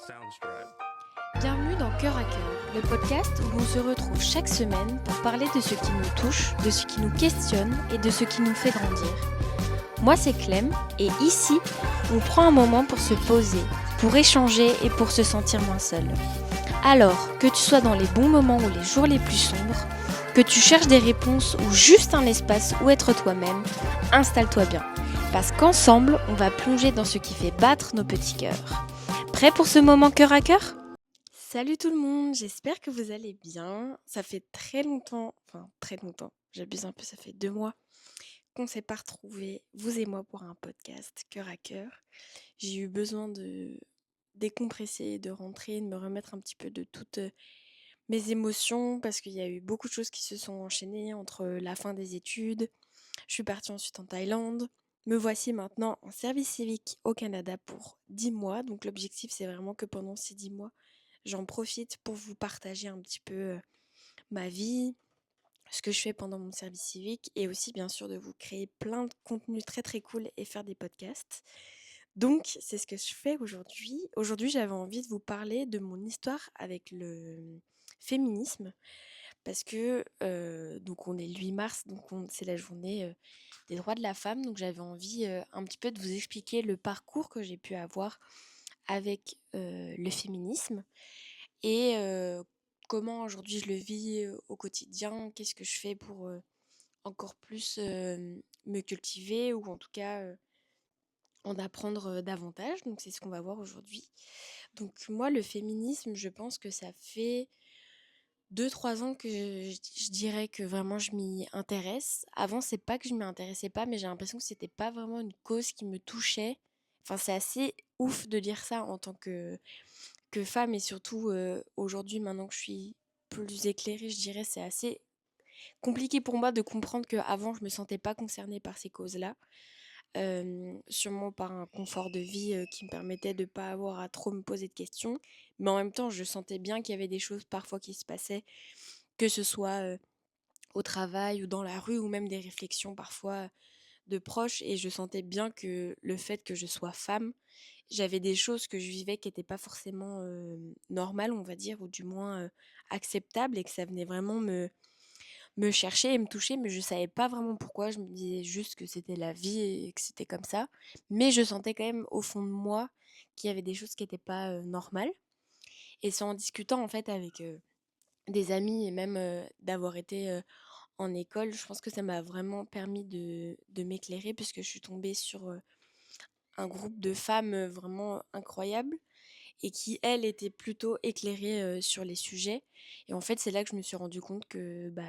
Soundstripe. Bienvenue dans Cœur à Cœur, le podcast où l'on se retrouve chaque semaine pour parler de ce qui nous touche, de ce qui nous questionne et de ce qui nous fait grandir. Moi c'est Clem et ici, on prend un moment pour se poser, pour échanger et pour se sentir moins seul. Alors, que tu sois dans les bons moments ou les jours les plus sombres, que tu cherches des réponses ou juste un espace où être toi-même, installe-toi bien. Parce qu'ensemble, on va plonger dans ce qui fait battre nos petits cœurs. Prêt pour ce moment cœur à cœur ? Salut tout le monde, j'espère que vous allez bien. Ça fait très longtemps, j'abuse un peu, ça fait 2 mois qu'on ne s'est pas retrouvés, vous et moi, pour un podcast cœur à cœur. J'ai eu besoin de décompresser, de rentrer, de me remettre un petit peu de toutes mes émotions parce qu'il y a eu beaucoup de choses qui se sont enchaînées entre la fin des études. Je suis partie ensuite en Thaïlande. Me voici maintenant en service civique au Canada pour 10 mois. Donc l'objectif, c'est vraiment que pendant ces 10 mois, j'en profite pour vous partager un petit peu ma vie, ce que je fais pendant mon service civique et aussi bien sûr de vous créer plein de contenus très très cool et faire des podcasts. Donc c'est ce que je fais aujourd'hui. Aujourd'hui j'avais envie de vous parler de mon histoire avec le féminisme parce que donc on est le 8 mars, donc c'est la journée des droits de la femme. Donc j'avais envie un petit peu de vous expliquer le parcours que j'ai pu avoir avec le féminisme et comment aujourd'hui je le vis au quotidien, qu'est-ce que je fais pour encore plus me cultiver ou en tout cas en apprendre davantage. Donc c'est ce qu'on va voir aujourd'hui. Donc moi, le féminisme, je pense que ça fait 2 3 ans que je dirais que vraiment je m'y intéresse. Avant, c'est pas que je m'y intéressais pas, mais j'ai l'impression que c'était pas vraiment une cause qui me touchait. Enfin, c'est assez ouf de dire ça en tant que femme et surtout aujourd'hui, maintenant que je suis plus éclairée, je dirais, c'est assez compliqué pour moi de comprendre qu'avant, je me sentais pas concernée par ces causes-là. Sûrement par un confort de vie qui me permettait de pas avoir à trop me poser de questions. Mais en même temps, je sentais bien qu'il y avait des choses parfois qui se passaient, que ce soit au travail ou dans la rue, ou même des réflexions parfois de proches. Et je sentais bien que le fait que je sois femme, j'avais des choses que je vivais qui n'étaient pas forcément normales, on va dire, ou du moins acceptables, et que ça venait vraiment me chercher et me toucher, mais je savais pas vraiment pourquoi. Je me disais juste que c'était la vie et que c'était comme ça. Mais je sentais quand même au fond de moi qu'il y avait des choses qui n'étaient pas normales. Et c'est en discutant en fait avec des amis et même d'avoir été en école, je pense que ça m'a vraiment permis de m'éclairer puisque je suis tombée sur un groupe de femmes vraiment incroyables et qui, elles, étaient plutôt éclairées sur les sujets. Et en fait, c'est là que je me suis rendu compte que, bah,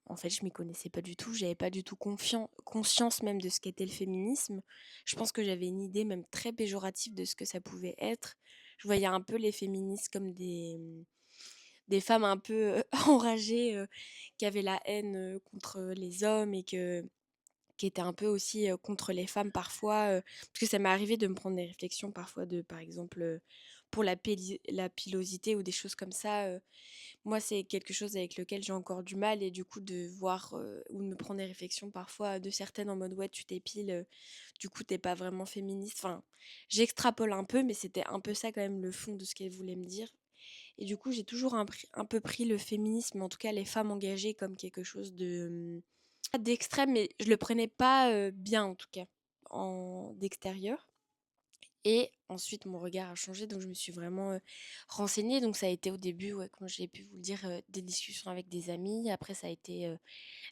en fait, je m'y connaissais pas du tout. J'avais pas du tout conscience même de ce qu'était le féminisme. Je pense que j'avais une idée même très péjorative de ce que ça pouvait être. Je voyais un peu les féministes comme des femmes un peu enragées qui avaient la haine contre les hommes et qui étaient un peu aussi contre les femmes parfois. Parce que ça m'est arrivé de me prendre des réflexions parfois de, par exemple, pour la pilosité ou des choses comme ça. Moi, c'est quelque chose avec lequel j'ai encore du mal et du coup de voir ou de me prendre des réflexions parfois de certaines en mode ouais, tu t'épiles, du coup, t'es pas vraiment féministe. Enfin, j'extrapole un peu, mais c'était un peu ça quand même le fond de ce qu'elle voulait me dire. Et du coup, j'ai toujours un peu pris le féminisme, en tout cas les femmes engagées, comme quelque chose de pas d'extrême, mais je le prenais pas bien en tout cas, d'extérieur. Et ensuite, mon regard a changé, donc je me suis vraiment renseignée. Donc ça a été au début, ouais, comme j'ai pu vous le dire, des discussions avec des amis. Après, ça a été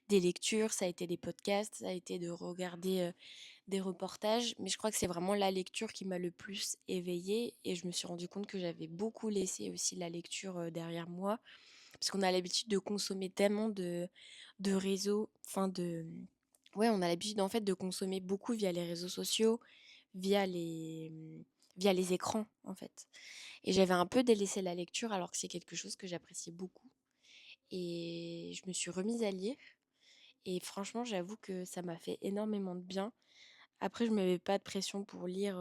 des lectures, ça a été des podcasts, ça a été de regarder des reportages. Mais je crois que c'est vraiment la lecture qui m'a le plus éveillée. Et je me suis rendu compte que j'avais beaucoup laissé aussi la lecture derrière moi. Parce qu'on a l'habitude de consommer tellement de réseaux, enfin de... Ouais, on a l'habitude en fait de consommer beaucoup via les réseaux sociaux, via les, via les écrans en fait. Et j'avais un peu délaissé la lecture alors que c'est quelque chose que j'appréciais beaucoup. Et je me suis remise à lire. Et franchement, j'avoue que ça m'a fait énormément de bien. Après, je ne me mets pas de pression pour lire,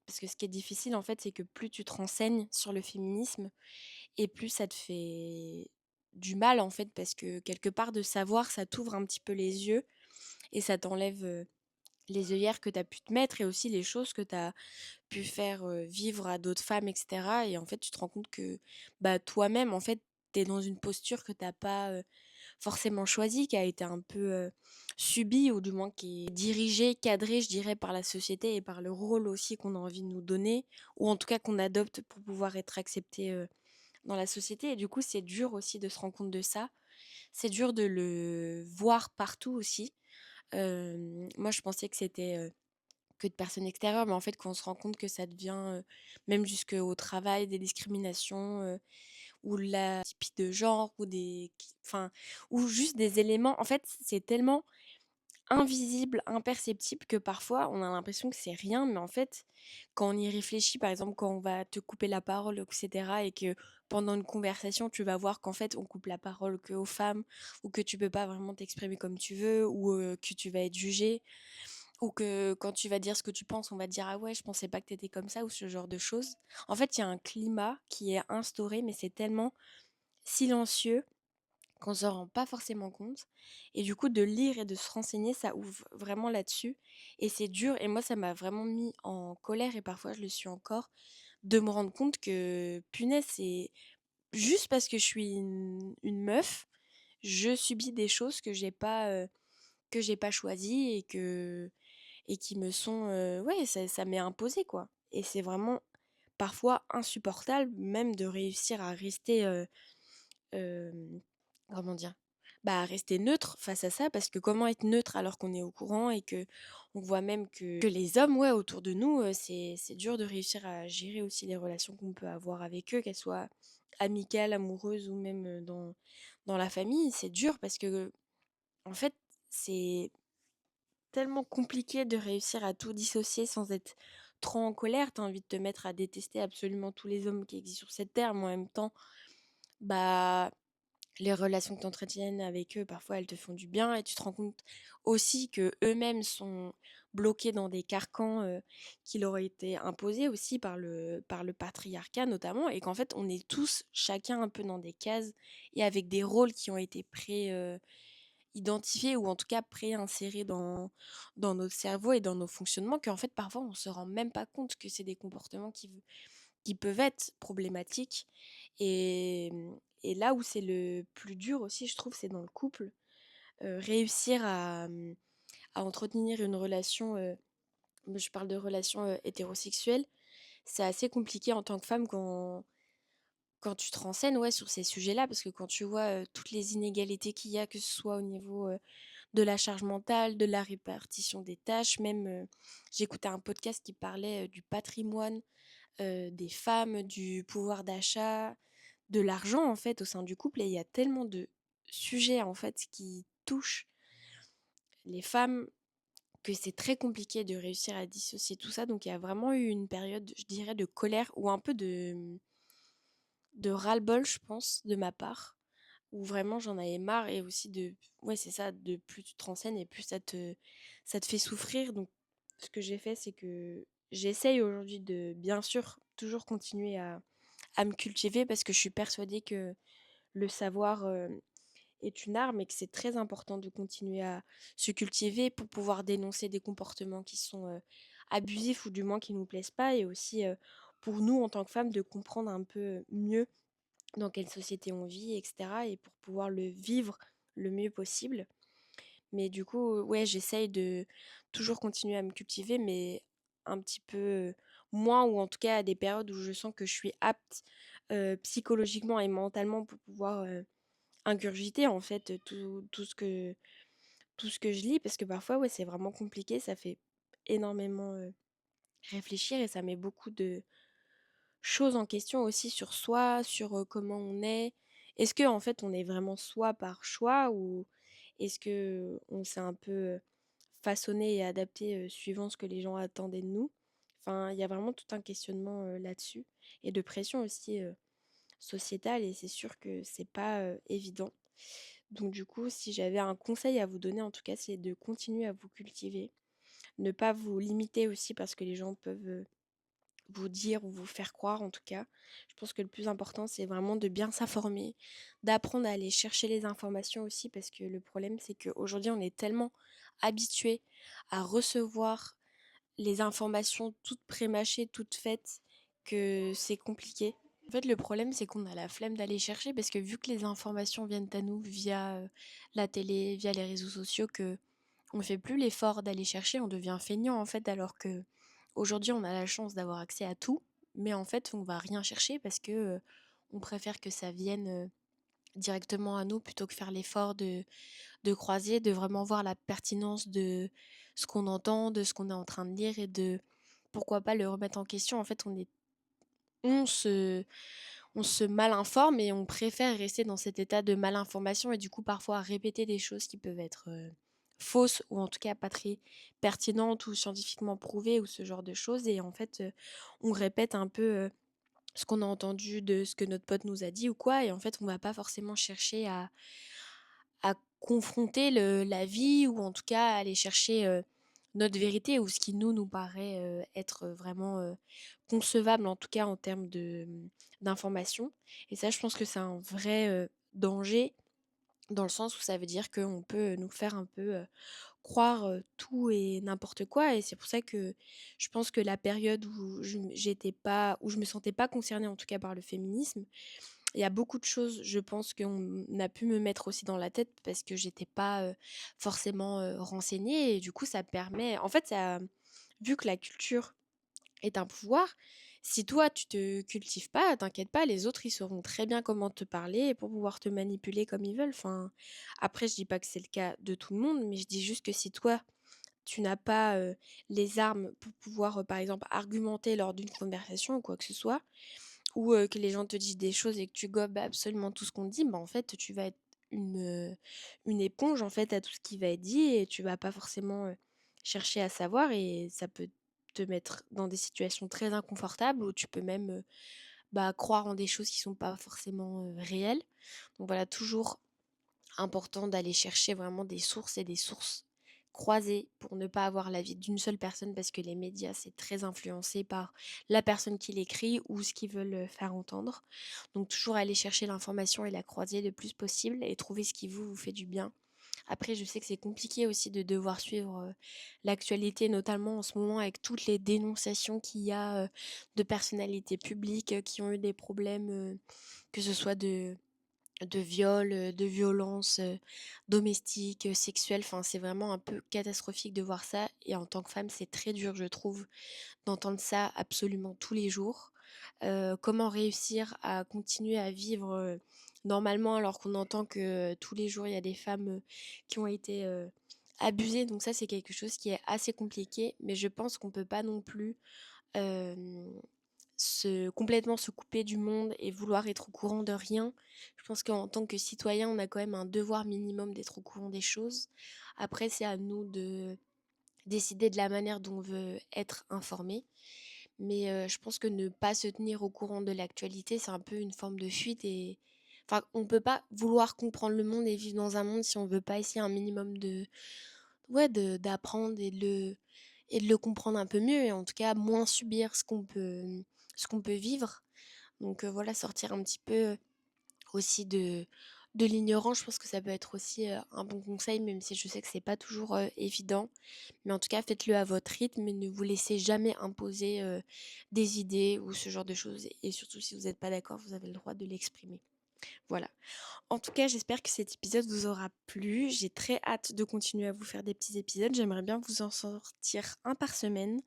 parce que ce qui est difficile en fait, c'est que plus tu te renseignes sur le féminisme, et plus ça te fait du mal en fait, parce que quelque part de savoir, ça t'ouvre un petit peu les yeux et ça t'enlève les œillères que tu as pu te mettre et aussi les choses que tu as pu faire vivre à d'autres femmes, etc. Et en fait, tu te rends compte que bah, toi-même, en fait, tu es dans une posture que tu n'as pas forcément choisie, qui a été un peu subie, ou du moins qui est dirigée, cadrée, je dirais, par la société et par le rôle aussi qu'on a envie de nous donner, ou en tout cas qu'on adopte pour pouvoir être accepté dans la société. Et du coup, c'est dur aussi de se rendre compte de ça. C'est dur de le voir partout aussi. Moi, je pensais que c'était que de personnes extérieures, mais en fait, quand on se rend compte que ça devient, même jusqu'au travail, des discriminations, ou la typie de genre, ou enfin, ou juste des éléments. En fait, c'est tellement invisible, imperceptible que parfois on a l'impression que c'est rien, mais en fait, quand on y réfléchit, par exemple, quand on va te couper la parole, etc., et que pendant une conversation, tu vas voir qu'en fait, on coupe la parole que aux femmes, ou que tu peux pas vraiment t'exprimer comme tu veux, ou que tu vas être jugé, ou que quand tu vas dire ce que tu penses, on va te dire ah ouais, je pensais pas que t'étais comme ça, ou ce genre de choses. En fait, il y a un climat qui est instauré, mais c'est tellement silencieux qu'on se rend pas forcément compte. Et du coup, de lire et de se renseigner, ça ouvre vraiment là-dessus. Et c'est dur. Et moi, ça m'a vraiment mis en colère, et parfois je le suis encore, de me rendre compte que, punaise, c'est juste parce que je suis une meuf, je subis des choses que j'ai pas choisies, et qui me sont, ouais, ça m'est imposé, quoi. Et c'est vraiment parfois insupportable, même de réussir à rester, hem, comment dire? Bah, rester neutre face à ça, parce que comment être neutre alors qu'on est au courant et que on voit même que les hommes, ouais, autour de nous, c'est dur de réussir à gérer aussi les relations qu'on peut avoir avec eux, qu'elles soient amicales, amoureuses, ou même, dans la famille. C'est dur parce que, en fait, c'est tellement compliqué de réussir à tout dissocier sans être trop en colère. Tu as envie de te mettre à détester absolument tous les hommes qui existent sur cette terre, mais en même temps, bah, les relations que tu entretiennes avec eux, parfois, elles te font du bien, et tu te rends compte aussi que eux-mêmes sont bloqués dans des carcans qui leur ont été imposés aussi par le patriarcat notamment, et qu'en fait, on est tous, chacun un peu dans des cases et avec des rôles qui ont été identifiés, ou en tout cas pré-insérés dans notre cerveau et dans nos fonctionnements, qu'en fait, parfois, on se rend même pas compte que c'est des comportements qui peuvent être problématiques. Et, et là où c'est le plus dur aussi, je trouve, c'est dans le couple. Réussir à entretenir une relation, je parle de relation hétérosexuelle, c'est assez compliqué en tant que femme quand tu te renseignes, ouais, sur ces sujets-là, parce que quand tu vois toutes les inégalités qu'il y a, que ce soit au niveau de la charge mentale, de la répartition des tâches, même j'écoutais un podcast qui parlait du patrimoine des femmes, du pouvoir d'achat, de l'argent en fait au sein du couple, et il y a tellement de sujets en fait qui touchent les femmes que c'est très compliqué de réussir à dissocier tout ça. Donc il y a vraiment eu une période, je dirais, de colère, ou un peu de ras-le-bol, je pense, de ma part, où vraiment j'en avais marre, et aussi de, ouais, c'est ça, de plus tu te renseignes et plus ça te fait souffrir. Donc ce que j'ai fait, c'est que j'essaye aujourd'hui de, bien sûr, toujours continuer à me cultiver, parce que je suis persuadée que le savoir est une arme, et que c'est très important de continuer à se cultiver pour pouvoir dénoncer des comportements qui sont abusifs, ou du moins qui nous plaisent pas, et aussi pour nous en tant que femmes de comprendre un peu mieux dans quelle société on vit, etc., et pour pouvoir le vivre le mieux possible. Mais du coup, ouais, j'essaye de toujours continuer à me cultiver, mais un petit peu moins, ou en tout cas à des périodes où je sens que je suis apte psychologiquement et mentalement pour pouvoir ingurgiter en fait tout ce que je lis, parce que parfois, ouais, c'est vraiment compliqué, ça fait énormément réfléchir, et ça met beaucoup de choses en question aussi sur soi, sur comment on est. Est-ce que en fait on est vraiment soi par choix, ou est-ce que on s'est un peu façonné et adapté suivant ce que les gens attendaient de nous? Enfin, il y a vraiment tout un questionnement là-dessus, et de pression aussi sociétale, et c'est sûr que c'est pas évident. Donc du coup, si j'avais un conseil à vous donner, en tout cas, c'est de continuer à vous cultiver, ne pas vous limiter aussi parce que les gens peuvent vous dire ou vous faire croire en tout cas. Je pense que le plus important, c'est vraiment de bien s'informer, d'apprendre à aller chercher les informations aussi, parce que le problème, c'est qu'aujourd'hui, on est tellement habitué à recevoir les informations toutes prémâchées, toutes faites, que c'est compliqué. En fait, le problème, c'est qu'on a la flemme d'aller chercher parce que vu que les informations viennent à nous via la télé, via les réseaux sociaux, que on fait plus l'effort d'aller chercher, on devient feignant en fait, alors que aujourd'hui on a la chance d'avoir accès à tout, mais en fait on va rien chercher parce que on préfère que ça vienne directement à nous plutôt que faire l'effort de croiser, de vraiment voir la pertinence de ce qu'on entend, de ce qu'on est en train de lire et de pourquoi pas le remettre en question. En fait, on se, on se mal informe et on préfère rester dans cet état de mal information et du coup parfois répéter des choses qui peuvent être fausses ou en tout cas pas très pertinentes ou scientifiquement prouvées ou ce genre de choses. Et en fait, on répète un peu ce qu'on a entendu de ce que notre pote nous a dit ou quoi. Et en fait, on va pas forcément chercher à confronter la vie ou en tout cas aller chercher notre vérité ou ce qui nous paraît être vraiment concevable en tout cas en termes d'information. Et ça, je pense que c'est un vrai danger dans le sens où ça veut dire qu'on peut nous faire un peu croire tout et n'importe quoi. Et c'est pour ça que je pense que la période où j'étais pas, où je me sentais pas concernée en tout cas par le féminisme, il y a beaucoup de choses, je pense, qu'on a pu me mettre aussi dans la tête parce que j'étais pas forcément renseignée. Et du coup, ça permet. En fait, ça, vu que la culture est un pouvoir, si toi, tu te cultives pas, t'inquiète pas, les autres, ils sauront très bien comment te parler pour pouvoir te manipuler comme ils veulent. Enfin, après, je dis pas que c'est le cas de tout le monde, mais je dis juste que si toi, tu n'as pas les armes pour pouvoir, par exemple, argumenter lors d'une conversation ou quoi que ce soit, ou que les gens te disent des choses et que tu gobes absolument tout ce qu'on te dit, bah, en fait, tu vas être une éponge, en fait, à tout ce qui va être dit et tu vas pas forcément, chercher à savoir et ça peut te mettre dans des situations très inconfortables où tu peux même, bah, croire en des choses qui sont pas forcément, réelles. Donc voilà, toujours important d'aller chercher vraiment des sources et des sources croisées pour ne pas avoir l'avis d'une seule personne parce que les médias, c'est très influencé par la personne qui l'écrit ou ce qu'ils veulent faire entendre. Donc toujours aller chercher l'information et la croiser le plus possible et trouver ce qui vous fait du bien. Après, je sais que c'est compliqué aussi de devoir suivre l'actualité, notamment en ce moment avec toutes les dénonciations qu'il y a de personnalités publiques qui ont eu des problèmes, que ce soit de viol, de violences domestiques, sexuelles. Enfin, c'est vraiment un peu catastrophique de voir ça. Et en tant que femme, c'est très dur, je trouve, d'entendre ça absolument tous les jours. Comment réussir à continuer à vivre normalement alors qu'on entend que tous les jours, il y a des femmes qui ont été abusées. Donc ça, c'est quelque chose qui est assez compliqué. Mais je pense qu'on peut pas non plus euh, complètement se couper du monde et vouloir être au courant de rien. Je pense qu'en tant que citoyen, on a quand même un devoir minimum d'être au courant des choses. Après, c'est à nous de décider de la manière dont on veut être informé. Mais je pense que ne pas se tenir au courant de l'actualité, c'est un peu une forme de fuite et enfin, on peut pas vouloir comprendre le monde et vivre dans un monde si on veut pas essayer un minimum de ouais, d'apprendre et de le comprendre un peu mieux et en tout cas moins subir ce qu'on peut vivre. Donc voilà, sortir un petit peu aussi de l'ignorance, je pense que ça peut être aussi un bon conseil, même si je sais que c'est pas toujours évident. Mais en tout cas, faites-le à votre rythme et ne vous laissez jamais imposer des idées ou ce genre de choses. Et surtout, si vous n'êtes pas d'accord, vous avez le droit de l'exprimer. Voilà. En tout cas, j'espère que cet épisode vous aura plu. J'ai très hâte de continuer à vous faire des petits épisodes. J'aimerais bien vous en sortir un par semaine.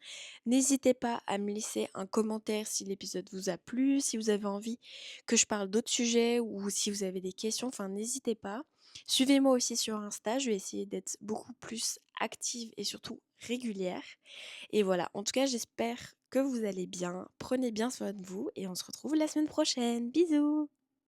N'hésitez pas à me laisser un commentaire si l'épisode vous a plu, si vous avez envie que je parle d'autres sujets ou si vous avez des questions. Enfin, n'hésitez pas. Suivez-moi aussi sur Insta. Je vais essayer d'être beaucoup plus active et surtout régulière. Et voilà. En tout cas, j'espère que vous allez bien. Prenez bien soin de vous et on se retrouve la semaine prochaine. Bisous!